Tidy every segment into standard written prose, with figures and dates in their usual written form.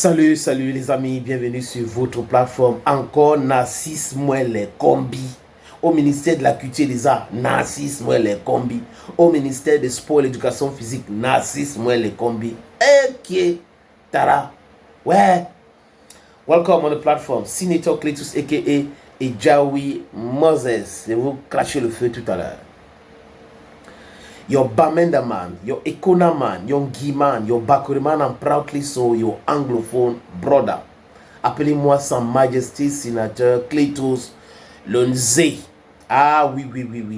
Salut, salut les amis, bienvenue sur votre plateforme. Encore Narcisse Mouelle Combi. Au ministère de la Culture et des Arts, Narcisse Mouelle Combi. Au ministère des Sports et de l'Éducation Physique, Narcisse Mouelle Combi. Ok, Tara. Ouais. Welcome on the platform. Senator Cletus aka Ejawi Moses. Je vais vous cracher le feu tout à l'heure. Your Bamenda man, your Ekona man, your Guy man, your Bakuri man, and proudly so your anglophone brother. Appelez-moi Sa Majesté Sénateur Cletus Lunzé. Ah oui,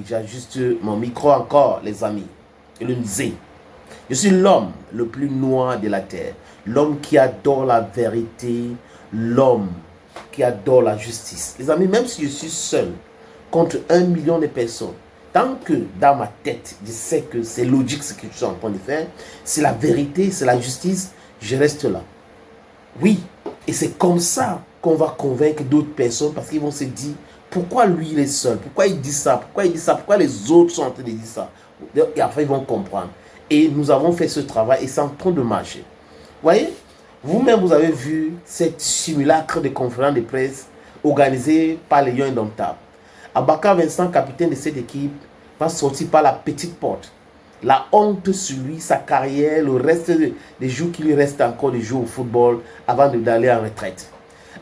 j'ajuste mon micro encore, les amis. Lunzé. Je suis l'homme le plus noir de la terre. L'homme qui adore la vérité. L'homme qui adore la justice. Les amis, même si je suis seul contre 1 million de personnes, tant que dans ma tête, je sais que c'est logique ce que je suis en train de faire, c'est la vérité, c'est la justice, je reste là. Oui, et c'est comme ça qu'on va convaincre d'autres personnes parce qu'ils vont se dire, pourquoi lui il est seul, pourquoi il dit ça, pourquoi les autres sont en train de dire ça. Et après ils vont comprendre. Et nous avons fait ce travail et c'est en train de marcher. Vous voyez, vous-même vous avez vu cette simulacre de conférence de presse organisée par les Lions Indomptables. Abaka Vincent, capitaine de cette équipe, va sortir par la petite porte. La honte sur lui, sa carrière, le reste des jours qui lui reste encore de jouer au football avant d'aller en retraite.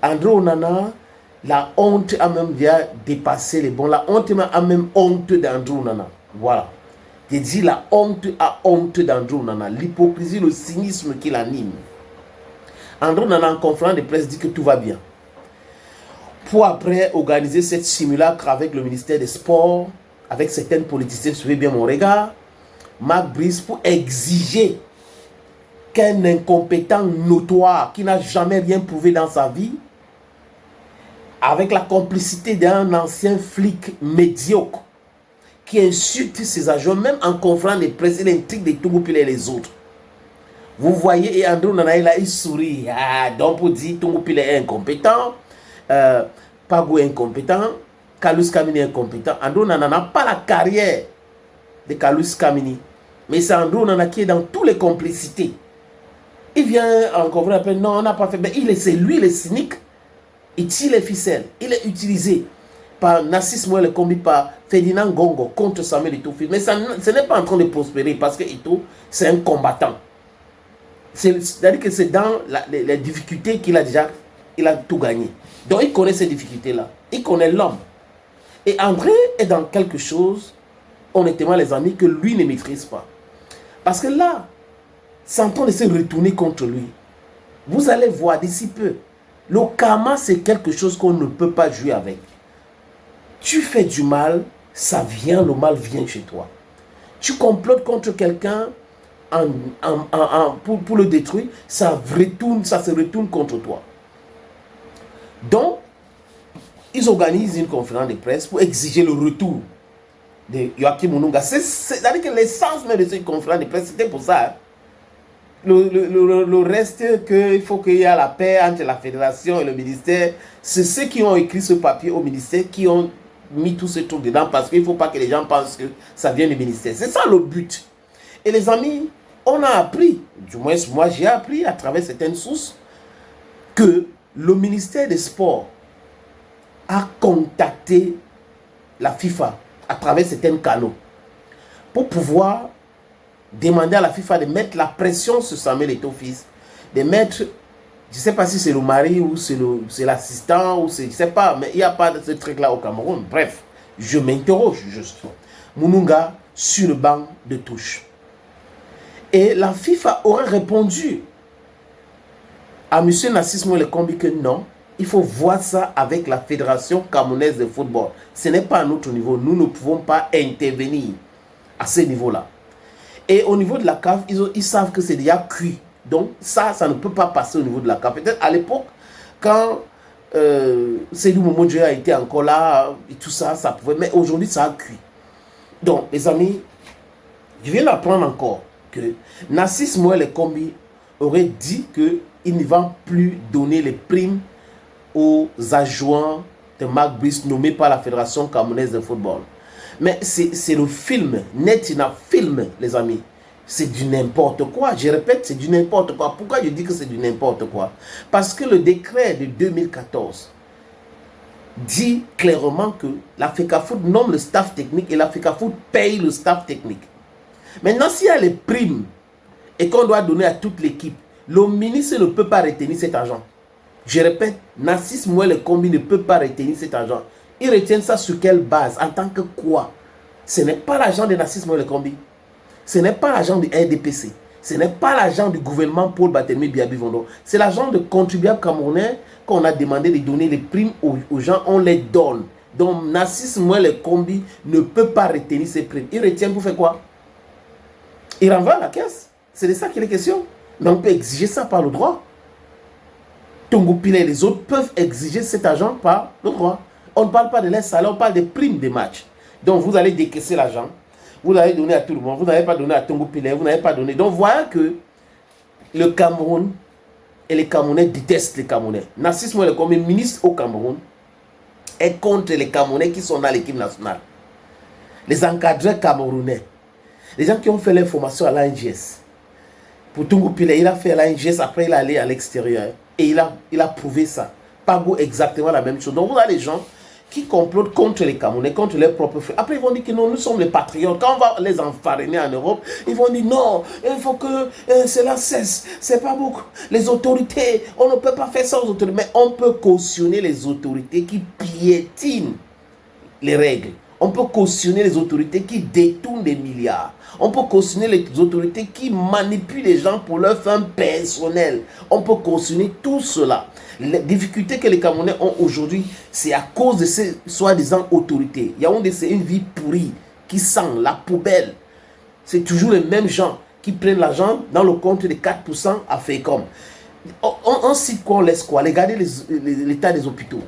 André Onana, la honte a même déjà dépassé les bons. La honte a même honte d'André Onana. Voilà. Je dis la honte a honte d'André Onana. L'hypocrisie, le cynisme qui l'anime. André Onana en conférence de presse dit que tout va bien. Pour après organiser cette simulacre avec le ministère des Sports, avec certaines politiciens, suivez bien mon regard, Marc Brice, pour exiger qu'un incompétent notoire qui n'a jamais rien prouvé dans sa vie, avec la complicité d'un ancien flic médiocre qui insulte ses agents, même en conférence de presse, il intrigue de Tungoupile et les autres. Vous voyez, et Andrew Nanaï là, il sourit. Ah, donc pour dire Tungoupile est incompétent. Pago est incompétent, Kalous Kamini est incompétent. Andrew Nana n'a pas la carrière de Kalous Kamini, mais c'est Andrew Nana qui est dans toutes les complicités. Il vient en conférence, non, on n'a pas fait, mais c'est lui le cynique, il tire les ficelles, il est utilisé par Narcisse Mouelle Combi, par Ferdinand Gongo contre Samuel Eto'o, mais ce n'est pas en train de prospérer parce que Eto'o, c'est un combattant. C'est-à-dire que c'est dans les difficultés qu'il a déjà, il a tout gagné. Donc il connaît ces difficultés-là. Il connaît l'homme. Et André est dans quelque chose, honnêtement les amis, que lui ne maîtrise pas. Parce que là, c'est en train de se retourner contre lui. Vous allez voir d'ici peu. Le karma, c'est quelque chose qu'on ne peut pas jouer avec. Tu fais du mal, ça vient, le mal vient chez toi. Tu complotes contre quelqu'un pour le détruire, ça se retourne contre toi. Donc, ils organisent une conférence de presse pour exiger le retour de Joachim Mununga. C'est-à-dire que l'essence même de cette conférence de presse, c'était pour ça. Hein. Le reste, il faut qu'il y ait la paix entre la fédération et le ministère. C'est ceux qui ont écrit ce papier au ministère qui ont mis tout ce truc dedans parce qu'il ne faut pas que les gens pensent que ça vient du ministère. C'est ça le but. Et les amis, on a appris, du moins moi j'ai appris à travers certaines sources, que le ministère des Sports a contacté la FIFA à travers certains canaux pour pouvoir demander à la FIFA de mettre la pression sur Samuel Eto'o fils, de mettre, je ne sais pas si c'est le mari ou c'est l'assistant, ou je ne sais pas, mais il n'y a pas de ce truc-là au Cameroun. Bref, je m'interroge juste. Mununga sur le banc de touche. Et la FIFA aurait répondu à M. Narcisse Mouelle Combi que non, il faut voir ça avec la Fédération camerounaise de football. Ce n'est pas à notre niveau. Nous ne pouvons pas intervenir à ce niveau-là. Et au niveau de la CAF, ils savent que c'est déjà cuit. Donc ça ne peut pas passer au niveau de la CAF. Peut-être à l'époque, quand Seydou Momodjo a été encore là, et tout ça, ça pouvait. Mais aujourd'hui, ça a cuit. Donc, les amis, je viens d'apprendre encore que Narcisse Mouelle Combi aurait dit qu'il ne va plus donner les primes aux adjoints de Marc Brice nommés par la Fédération camerounaise de football. Mais c'est le film, Netina Film, les amis, C'est du n'importe quoi. Je répète, c'est du n'importe quoi. Pourquoi je dis que c'est du n'importe quoi? Parce que le décret de 2014 dit clairement que la FECAFOOT nomme le staff technique et la FECAFOOT paye le staff technique. Maintenant, s'il y a les primes et qu'on doit donner à toute l'équipe, le ministre ne peut pas retenir cet argent. Je répète, Narcisse Mouelle Kombi ne peut pas retenir cet argent. Ils retiennent ça sur quelle base? En tant que quoi? Ce n'est pas l'argent de Narcisse Mouelle Kombi. Ce n'est pas l'argent du RDPC. Ce n'est pas l'argent du gouvernement Paul Barthélémy Biabi-Vondo. C'est l'argent de contribuables camerounais qu'on a demandé de donner les primes aux gens. On les donne. Donc Narcisse Mouelle Kombi ne peut pas retenir ces primes. Il retient pour faire quoi? Il renvoie à la caisse. C'est de ça qu'il est question. Mais on peut exiger ça par le droit. Tongo Pile et les autres peuvent exiger cet argent par le droit. On ne parle pas de leur salaire, on parle des primes des matchs. Donc vous allez décaisser l'argent. Vous l'avez donné à tout le monde. Vous n'avez pas donné à Tongo Pile. Vous n'avez pas donné. Donc voilà que le Cameroun et les Camerounais détestent les Camerounais. Narcisse Mouelle Kombi, ministre au Cameroun, est contre les Camerounais qui sont dans l'équipe nationale. Les encadreurs camerounais. Les gens qui ont fait l'information à l'ANGS. Pour Tongo Pile, il a fait l'ANGS, après il est allé à l'extérieur. Et il a prouvé ça. Pago exactement la même chose. Donc vous avez les gens qui complotent contre les Camerounais, contre leurs propres frères. Après, ils vont dire que non, nous sommes les patriotes. Quand on va les enfariner en Europe, ils vont dire non, il faut que cela cesse. C'est pas beaucoup. Les autorités, on ne peut pas faire ça aux autorités. Mais on peut cautionner les autorités qui piétinent les règles. On peut cautionner les autorités qui détournent des milliards. On peut cautionner les autorités qui manipulent les gens pour leur fin personnelle. On peut cautionner tout cela. Les difficultés que les Camerounais ont aujourd'hui, c'est à cause de ces soi-disant autorités. Yaoundé, c'est une vie pourrie qui sent la poubelle. C'est toujours les mêmes gens qui prennent l'argent dans le compte des 4% à FECOM. On cite quoi, on laisse quoi? Regardez l'état des hôpitaux.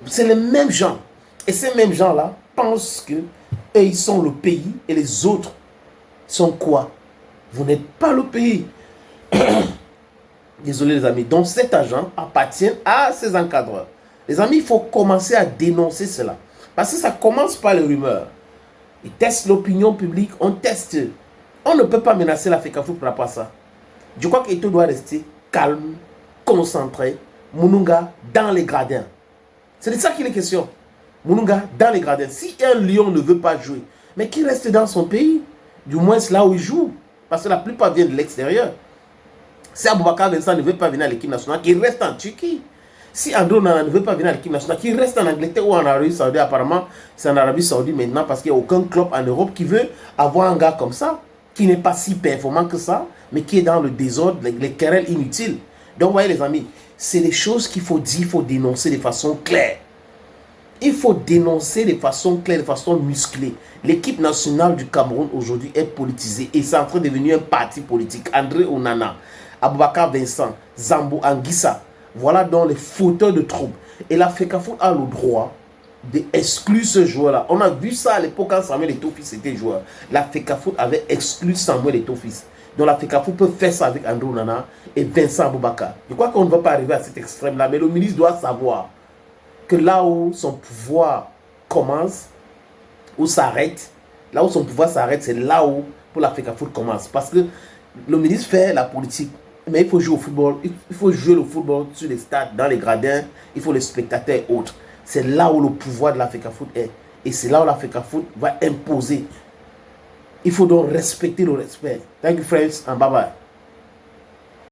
C'est les mêmes gens. Et ces mêmes gens-là pensent que eux, ils sont le pays et les autres sont quoi? Vous n'êtes pas le pays. Désolé les amis. Donc cet argent appartient à ces encadreurs. Les amis, il faut commencer à dénoncer cela. Parce que ça commence par les rumeurs. Ils testent l'opinion publique, on teste. On ne peut pas menacer la FECAFOOT par rapport à ça. Je crois qu'il doit rester calme, concentré. Moununga dans les gradins. C'est de ça qu'il est question. Moununga dans les gradins. Si un lion ne veut pas jouer, mais qu'il reste dans son pays, du moins c'est là où il joue. Parce que la plupart viennent de l'extérieur. Si Aboubakar Vincent ne veut pas venir à l'équipe nationale, qu'il reste en Turquie. Si Andro Nana ne veut pas venir à l'équipe nationale, qu'il reste en Angleterre ou en Arabie Saoudite. Apparemment, c'est en Arabie Saoudite maintenant parce qu'il n'y a aucun club en Europe qui veut avoir un gars comme ça, qui n'est pas si performant que ça, mais qui est dans le désordre, les querelles inutiles. Donc, vous voyez les amis, c'est des choses qu'il faut dire, il faut dénoncer de façon claire. Il faut dénoncer de façon claire, de façon musclée. L'équipe nationale du Cameroun aujourd'hui est politisée et c'est en train de devenir un parti politique. André Onana, Aboubakar Vincent, Zambo Anguissa, voilà donc les fauteurs de troubles. Et la FECAFOOT a le droit d'exclure ce joueur-là. On a vu ça à l'époque quand Samuel Eto'o-Fils était joueur. La FECAFOOT avait exclu Samuel Eto'o-Fils. Donc la FECAFOOT peut faire ça avec André Onana et Vincent Aboubakar. Je crois qu'on ne va pas arriver à cet extrême-là, mais le ministre doit savoir que là où son pouvoir commence, ou s'arrête, là où son pouvoir s'arrête, c'est là où pour la FECAFOOT commence. Parce que le ministre fait la politique, mais il faut jouer au football, il faut jouer le football sur les stades, dans les gradins, il faut les spectateurs et autres. C'est là où le pouvoir de la FECAFOOT est. Et c'est là où la FECAFOOT va imposer. Il faut donc respecter le respect. Thank you friends and bye bye.